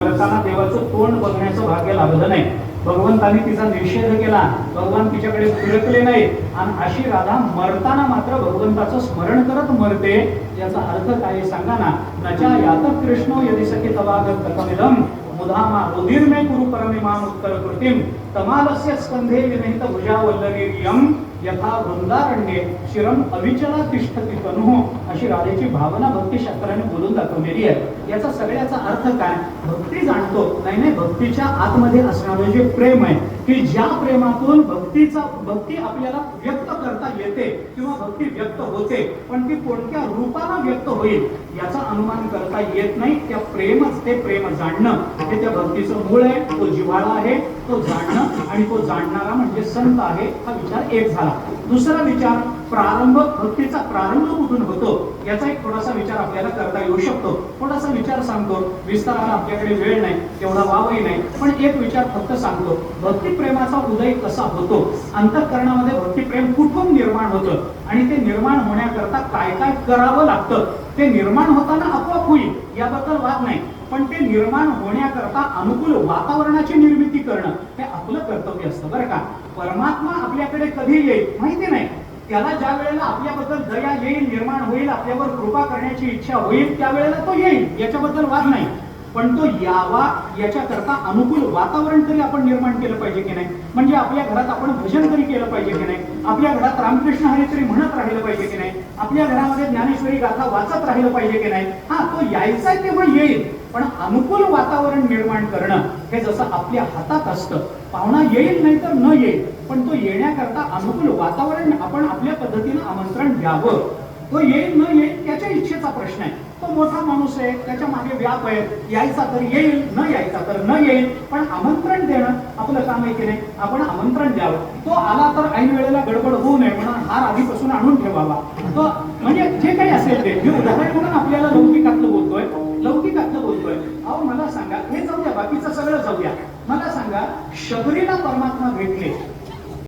करताना देवाचं तोंड बघण्याचं भाग्य लाभलं नाही. भगवंताने तिचा निषेध केला, भगवान तिच्याकडे फिरकले नाही आणि अशी राधा मरताना मात्र भगवंताचं स्मरण करत मरते. याचा अर्थ काय सांगा ना. नचा यातक कृष्णो यदि सखे तवागत कथमिदम मुधामा रुधिर्मे कुरु परमिमाम उत्तर कृतिम तमालस्य स्कंधे विनहित भुजावल्लरीयम यथा वृंदारण्ये शिरम अविचला तिष्ठती तनुः. अशी राधेची भावना भक्तिशास्त्राने बोलून दाखवलेली आहे. याचा सगळ्याचा अर्थ काय. भक्ती जाणतो नाही, भक्तीच्या आतमध्ये असणारं जे प्रेम आहे की ज्या प्रेमातून भक्ती आपल्याला व्यक्त करता येते किंवा भक्ती व्यक्त होते, पण ती कोणत्या रूपाने व्यक्त होईल याचा अनुमान करता येत नाही. त्या प्रेमच ते प्रेम जाणणं हे त्या भक्तीचं मूळ आहे. तो जिव्हाळा आहे, तो जाणणं आणि तो जाणणारा म्हणजे संत आहे. हा विचार एक झाला. दुसरा विचार प्रारंभ, भक्तीचा प्रारंभ कुठून होतो याचा एक थोडासा विचार आपल्याला करता येऊ शकतो. थोडासा विचार सांगतो, विस्ताराला आपल्याकडे वेळ नाही, तेवढा वावही नाही, पण एक विचार फक्त सांगतो. भक्ती प्रेमाचा उदय कसा होतो, अंतःकरणामध्ये भक्ती प्रेम कुठून निर्माण होतं आणि ते निर्माण होण्याकरता काय काय करावं लागतं. ते निर्माण होताना आपोआप होईल याबद्दल वाद नाही, पण ते निर्माण होण्याकरता अनुकूल वातावरणाची निर्मिती करणं हे आपलं कर्तव्य असतं बरं का. परमात्मा आपल्याकडे कधी येईल माहिती नाही. त्याला ज्या वेळेला आपल्याबद्दल दया येईल, निर्माण होईल, आपल्यावर कृपा करण्याची इच्छा होईल, त्यावेळेला तो येईल, याच्याबद्दल वाद नाही. पण तो यावा याच्याकरता अनुकूल वातावरण तरी आपण निर्माण केलं पाहिजे की नाही. म्हणजे आपल्या घरात आपण भजन तरी केलं पाहिजे की नाही, आपल्या घरात रामकृष्ण हरी तरी म्हणत राहिलं पाहिजे की नाही, आपल्या घरामध्ये ज्ञानेश्वरी गाथा वाचत राहिलं पाहिजे की नाही. हा, तो यायचा तेव्हा येईल, पण अनुकूल वातावरण निर्माण करणं हे जसं आपल्या हातात असतं. पाहुणा येईल नाही तर न येईल, पण तो येण्याकरता अनुकूल वातावरण आपण आपल्या पद्धतीनं आमंत्रण द्यावं. तो येईल न येईल त्याच्या इच्छेचा प्रश्न आहे. तो मोठा माणूस आहे, त्याच्या मागे व्याप आहे, यायचा तर येईल, न यायचा तर न येईल, पण आमंत्रण देणं आपलं काम आहे की नाही. आपण आमंत्रण द्यावं. तो आला तर ऐन वेळेला गडबड होऊ नये म्हणून हार आधीपासून आणून ठेवावा. तो म्हणजे जे काही असेल ते मी उदाहरण म्हणून आपल्याला लौकिकातलं बोलतोय. अहो मला सांगा, हे जाऊ द्या, बाकीचं सगळं जाऊ द्या. मला सांगा, शबरीला परमात्मा भेटले